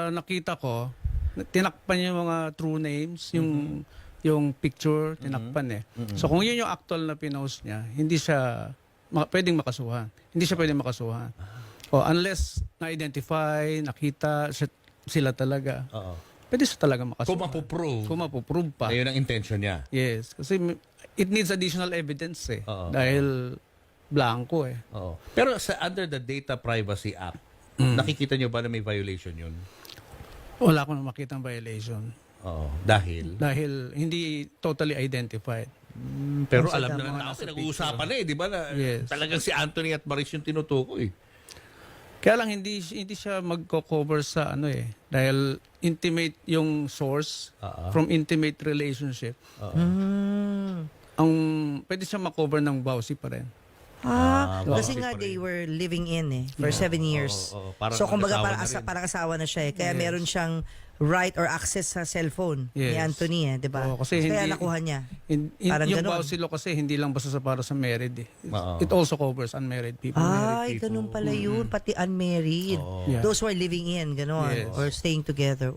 nakita ko, tinakpan yung mga true names, yung picture, tinakpan eh. So kung yun yung actual na pinost niya, hindi siya pwedeng makasuhan. Hindi siya pwedeng makasuhan. O unless na-identify, nakita sila talaga. Oo. Pwede siya talaga makasuhan. Kung mapuprove pa. Ayun ang intention niya. Yes. Kasi it needs additional evidence eh. Oo. Dahil blanco eh. Oo. Pero under the Data Privacy Act, nakikita niyo ba na may violation yun? Wala akong makitang violation. Oo. Dahil? Dahil hindi totally identified. Pero Kasi alam na mga ng tao, nasa pinag-uusapan na eh, di ba? Na, Yes. Talagang si Anthony at Maris yung tinutukoy. Kaya lang hindi siya magko-cover sa ano eh. Dahil intimate yung source from intimate relationship. Ang pwede siya makover ng bawsi pa rin. Kasi bakit nga pa rin? they were living in for 7 years. Oo, parang so kumbaga nag-asawa na rin. parang asawa na siya eh. Kaya meron siyang right or access sa cellphone ni Yes. Anthony eh, 'di ba? Oo, kasi Kaya hindi- nakuha niya. Parang Yung ganun. bawsi law kasi hindi lang basta sa para sa married eh. Oo. It also covers unmarried people. Ay, ganun pala yun. Pati unmarried. Yeah. Those who are living in, gano'n. Yes. Or staying together.